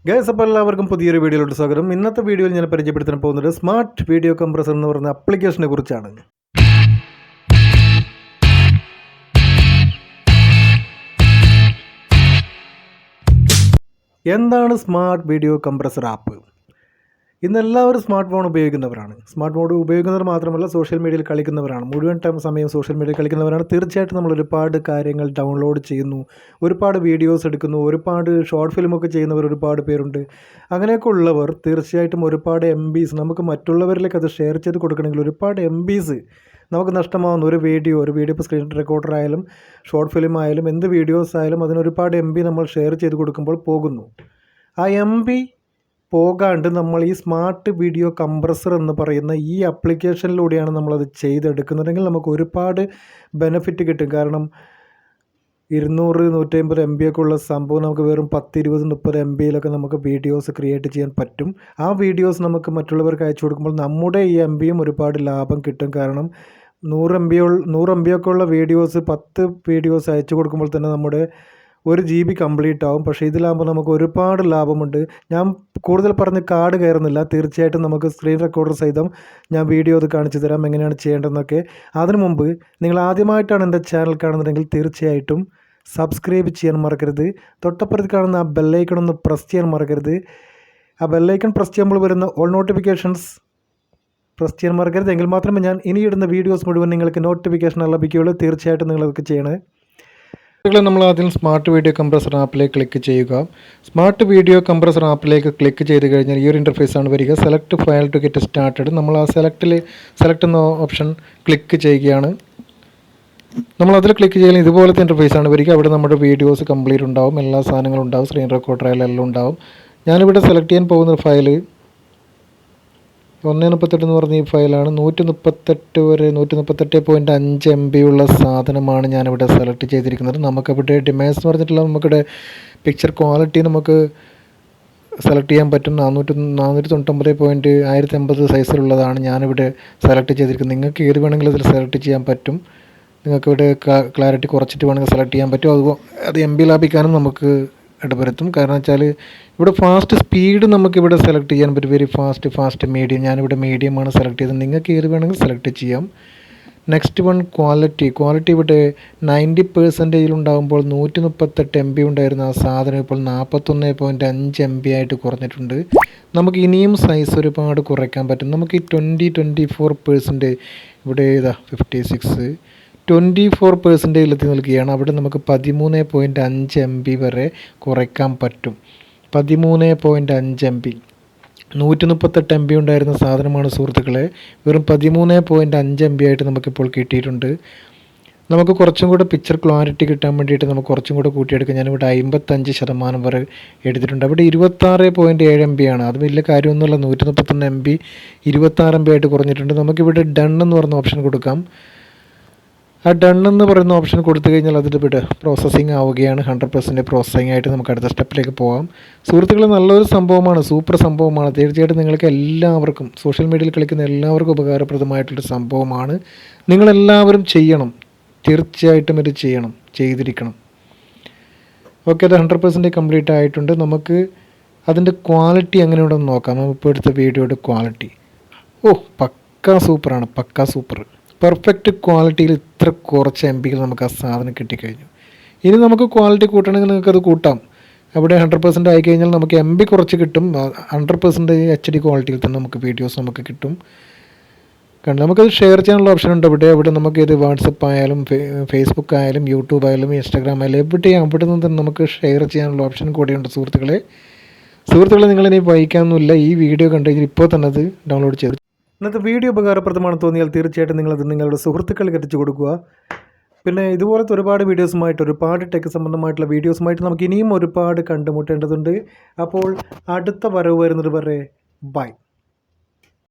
Guys, അപ്പോൾ എല്ലാവർക്കും പുതിയൊരു വീഡിയോയിലോട്ട് സ്വാഗതം. ഇന്നത്തെ വീഡിയോയിൽ ഞാൻ പരിചയപ്പെടുത്താൻ പോകുന്നത് സ്മാർട്ട് വീഡിയോ കംപ്രസർ എന്ന് പറയുന്ന ആപ്ലിക്കേഷനെ കുറിച്ചാണ്. എന്താണ് സ്മാർട്ട് വീഡിയോ കംപ്രസർ ആപ്പ്? ഇന്ന് എല്ലാവരും സ്മാർട്ട് ഫോൺ ഉപയോഗിക്കുന്നവരാണ്. സ്മാർട്ട് ഫോൺ ഉപയോഗിക്കുന്നവർ മാത്രമല്ല, സോഷ്യൽ മീഡിയയിൽ കളിക്കുന്നവരാണ്. മുഴുവൻ സമയം സോഷ്യൽ മീഡിയയിൽ കളിക്കുന്നവരാണ്. തീർച്ചയായിട്ടും നമ്മൾ ഒരുപാട് കാര്യങ്ങൾ ഡൗൺലോഡ് ചെയ്യുന്നു, ഒരുപാട് വീഡിയോസ് എടുക്കുന്നു, ഒരുപാട് ഷോർട്ട് ഫിലിമൊക്കെ ചെയ്യുന്നവർ ഒരുപാട് പേരുണ്ട്. അങ്ങനെയൊക്കെ ഉള്ളവർ തീർച്ചയായിട്ടും ഒരുപാട് MBs നമുക്ക് മറ്റുള്ളവരിലേക്ക് അത് ഷെയർ ചെയ്ത് കൊടുക്കണമെങ്കിൽ ഒരുപാട് MBs നമുക്ക് നഷ്ടമാകുന്നു. ഒരു വീഡിയോ ഇപ്പോൾ സ്ക്രീൻ റെക്കോർഡർ ആയാലും ഷോർട്ട് ഫിലിം ആയാലും എന്ത് വീഡിയോസ് ആയാലും അതിനൊരുപാട് MB നമ്മൾ ഷെയർ ചെയ്ത് കൊടുക്കുമ്പോൾ പോകുന്നു. ആ MB പോകാണ്ട് നമ്മൾ ഈ സ്മാർട്ട് വീഡിയോ കംപ്രസർ എന്ന് പറയുന്ന ഈ ആപ്ലിക്കേഷനിലൂടെയാണ് നമ്മളത് ചെയ്തെടുക്കുന്നതെങ്കിൽ നമുക്ക് ഒരുപാട് ബെനിഫിറ്റ് കിട്ടും. കാരണം 200-150 MB ഒക്കെ ഉള്ള സംഭവം നമുക്ക് വെറും 10-20-30 MBയിലൊക്കെ നമുക്ക് വീഡിയോസ് ക്രിയേറ്റ് ചെയ്യാൻ പറ്റും. ആ വീഡിയോസ് നമുക്ക് മറ്റുള്ളവർക്ക് അയച്ചു കൊടുക്കുമ്പോൾ നമ്മുടെ ഈ MBയും ഒരുപാട് ലാഭം കിട്ടും. കാരണം 100 MB ഒക്കെ ഉള്ള വീഡിയോസ് 10 വീഡിയോസ് അയച്ചു കൊടുക്കുമ്പോൾ തന്നെ നമ്മുടെ 1 GB കംപ്ലീറ്റ് ആവും. പക്ഷേ ഇതിലാകുമ്പോൾ നമുക്ക് ഒരുപാട് ലാഭമുണ്ട്. ഞാൻ കൂടുതൽ പറഞ്ഞ് കാർഡ് കയറുന്നില്ല. തീർച്ചയായിട്ടും നമുക്ക് സ്ക്രീൻ റെക്കോർഡർ സഹിതം ഞാൻ വീഡിയോ അത് കാണിച്ചു തരാം എങ്ങനെയാണ് ചെയ്യേണ്ടതെന്നൊക്കെ. അതിനു മുമ്പ് നിങ്ങൾ ആദ്യമായിട്ടാണ് എൻ്റെ ചാനൽ കാണുന്നതെങ്കിൽ തീർച്ചയായിട്ടും സബ്സ്ക്രൈബ് ചെയ്യാൻ മറക്കരുത്. തൊട്ടപ്പുറത്ത് കാണുന്ന ആ ബെല്ലൈക്കൺ ഒന്ന് പ്രസ് ചെയ്യാൻ മറക്കരുത്. ആ ബെല്ലൈക്കൺ പ്രസ് ചെയ്യുമ്പോൾ വരുന്ന ഓൾ നോട്ടിഫിക്കേഷൻസ് പ്രസ് ചെയ്യാൻ മറക്കരുത്. എങ്കിൽ മാത്രമേ ഞാൻ ഇനിയിടുന്ന വീഡിയോസ് മുഴുവൻ നിങ്ങൾക്ക് നോട്ടിഫിക്കേഷൻ ലഭിക്കുകയുള്ളൂ. തീർച്ചയായിട്ടും നിങ്ങളതൊക്കെ ചെയ്യണേ. നമ്മൾ ആദ്യം സ്മാർട്ട് വീഡിയോ കംപ്രസർ ആപ്പിലേക്ക് ക്ലിക്ക് ചെയ്യുക. സ്മാർട്ട് വീഡിയോ കംപ്രസർ ആപ്പിലേക്ക് ക്ലിക്ക് ചെയ്ത് കഴിഞ്ഞാൽ ഈ ഒരു ഇൻ്റർഫേസ് ആണ് വരിക. Select file to get started. നമ്മൾ ആ സെലക്ട് എന്ന ഓപ്ഷൻ ക്ലിക്ക് ചെയ്യുകയാണ്. നമ്മൾ അതിൽ ക്ലിക്ക് ചെയ്യാൻ ഇതുപോലത്തെ ഇൻ്റർഫേസ് ആണ് വരിക. അവിടെ നമ്മുടെ വീഡിയോസ് കംപ്ലീറ്റ് ഉണ്ടാവും, എല്ലാ സാധനങ്ങളും ഉണ്ടാവും, സ്ക്രീൻ റെക്കോർഡർ എല്ലാം ഉണ്ടാവും. ഞാനിവിടെ സെലക്ട് ചെയ്യാൻ പോകുന്ന ഫയൽ 1.38 എന്ന് പറഞ്ഞ ഈ ഫയലാണ്. 138 വരെ 138.5 MB ഉള്ള സാധനമാണ് ഞാനിവിടെ സെലക്ട് ചെയ്തിരിക്കുന്നത്. നമുക്കിവിടെ ഡിമാൻഡ്സ് എന്ന് പറഞ്ഞിട്ടുള്ള നമുക്കിവിടെ പിക്ചർ ക്വാളിറ്റി നമുക്ക് സെലക്ട് ചെയ്യാൻ പറ്റും. 499.1080 സൈസിലുള്ളതാണ് ഞാനിവിടെ സെലക്ട് ചെയ്തിരിക്കുന്നത്. നിങ്ങൾക്ക് ഏത് വേണമെങ്കിലും അതിൽ സെലക്ട് ചെയ്യാൻ പറ്റും. നിങ്ങൾക്കിവിടെ ക്ലാരിറ്റി കുറച്ചിട്ട് വേണമെങ്കിൽ സെലക്ട് ചെയ്യാൻ പറ്റും. അത് MB ലാഭിക്കാനും നമുക്ക് ഇടപെടുത്തും. കാരണം വെച്ചാൽ ഇവിടെ ഫാസ്റ്റ് സ്പീഡ് നമുക്കിവിടെ സെലക്ട് ചെയ്യാൻ പറ്റും. Very fast medium. ഞാനിവിടെ മീഡിയമാണ് സെലക്ട് ചെയ്തത്. നിങ്ങൾക്ക് ഏത് വേണമെങ്കിൽ സെലക്ട് ചെയ്യാം. നെക്സ്റ്റ് വൺ ക്വാളിറ്റി ഇവിടെ 90% ഉണ്ടാകുമ്പോൾ 138 MB ഉണ്ടായിരുന്ന ആ സാധനം ഇപ്പോൾ 41.5 MB ആയിട്ട് കുറഞ്ഞിട്ടുണ്ട്. നമുക്ക് ഇനിയും സൈസ് ഒരുപാട് കുറയ്ക്കാൻ പറ്റും. നമുക്ക് ഈ 24% ഇവിടെ 56 24% എത്തി നിൽക്കുകയാണ്. അവിടെ നമുക്ക് 13.5 MB വരെ കുറയ്ക്കാൻ പറ്റും. 13.5 MB 138 MB ഉണ്ടായിരുന്ന സാധനമാണ് സുഹൃത്തുക്കളെ. വെറും 13.5 MB ആയിട്ട് നമുക്കിപ്പോൾ കിട്ടിയിട്ടുണ്ട്. നമുക്ക് കുറച്ചും കൂടെ പിക്ചർ ക്ലാരിറ്റി കിട്ടാൻ വേണ്ടിയിട്ട് നമുക്ക് കുറച്ചും കൂടെ കൂട്ടിയെടുക്കാം. ഞാനിവിടെ 55% വരെ എടുത്തിട്ടുണ്ട്. അവിടെ 26.7 MB ആണ്. അത് വലിയ കാര്യമൊന്നുമില്ല. 131 MB 26 MB ആയിട്ട് കുറഞ്ഞിട്ടുണ്ട്. നമുക്കിവിടെ ഡൺ എന്ന് പറയുന്ന ഓപ്ഷൻ കൊടുക്കാം. ആ ഡൺ എന്ന് പറയുന്ന ഓപ്ഷൻ കൊടുത്തു കഴിഞ്ഞാൽ അതിലിവിടെ പ്രോസസ്സിങ് ആവുകയാണ്. 100% പ്രോസസ്സിങ് ആയിട്ട് നമുക്ക് അടുത്ത സ്റ്റെപ്പിലേക്ക് പോകാം. സുഹൃത്തുക്കളെ, നല്ലൊരു സംഭവമാണ്, സൂപ്പർ സംഭവമാണ്. തീർച്ചയായിട്ടും നിങ്ങൾക്ക് എല്ലാവർക്കും, സോഷ്യൽ മീഡിയയിൽ കളിക്കുന്ന എല്ലാവർക്കും ഉപകാരപ്രദമായിട്ടുള്ളൊരു സംഭവമാണ്. നിങ്ങളെല്ലാവരും ചെയ്യണം. തീർച്ചയായിട്ടും ഇത് ചെയ്തിരിക്കണം. ഓക്കെ, അത് 100% കംപ്ലീറ്റ് ആയിട്ടുണ്ട്. നമുക്ക് അതിൻ്റെ ക്വാളിറ്റി എങ്ങനെയുണ്ടെന്ന് നോക്കാം. ഇപ്പോൾ എടുത്ത വീഡിയോയുടെ ക്വാളിറ്റി പക്കാ സൂപ്പറാണ്. സൂപ്പർ പെർഫെക്റ്റ് ക്വാളിറ്റിയിൽ ഇത്ര കുറച്ച് MBകൾ നമുക്ക് ആ സാധനം കിട്ടിക്കഴിഞ്ഞു. ഇനി നമുക്ക് ക്വാളിറ്റി കൂട്ടണമെങ്കിൽ നിങ്ങൾക്കത് കൂട്ടാം. അവിടെ 100% ആയിക്കഴിഞ്ഞാൽ നമുക്ക് MB കുറച്ച് കിട്ടും. 100% HD ക്വാളിറ്റിയിൽ തന്നെ നമുക്ക് വീഡിയോസ് നമുക്ക് കിട്ടും. കാരണം നമുക്കത് ഷെയർ ചെയ്യാനുള്ള ഓപ്ഷൻ ഉണ്ട്. അവിടെ നമുക്ക് ഇത് വാട്സപ്പ് ആയാലും ഫേസ്ബുക്ക് ആയാലും യൂട്യൂബ് ആയാലും ഇൻസ്റ്റാഗ്രാം ആയാലും അവിടെ നിന്ന് തന്നെ നമുക്ക് ഷെയർ ചെയ്യാനുള്ള ഓപ്ഷൻ കൂടിയുണ്ട്. സുഹൃത്തുക്കളെ, നിങ്ങളിനി വൈകാനൊന്നുമില്ല. ഈ വീഡിയോ കണ്ടു കഴിഞ്ഞാൽ ഇപ്പോൾ തന്നെ അത് ഡൗൺലോഡ് ചെയ്ത് ഇന്നത്തെ വീഡിയോ ഉപകാരപ്രദമാണെന്ന് തോന്നിയാൽ തീർച്ചയായിട്ടും നിങ്ങളത് നിങ്ങളുടെ സുഹൃത്തുക്കൾക്ക് എത്തിച്ചു കൊടുക്കുക. പിന്നെ ഇതുപോലത്തെ ഒരുപാട് വീഡിയോസുമായിട്ട്, ഒരുപാട് ടെക് സംബന്ധമായിട്ടുള്ള വീഡിയോസുമായിട്ട് നമുക്ക് ഇനിയും ഒരുപാട് കണ്ടുമുട്ടേണ്ടതുണ്ട്. അപ്പോൾ അടുത്ത വരവ് വരുന്നത് വരെ ബൈ.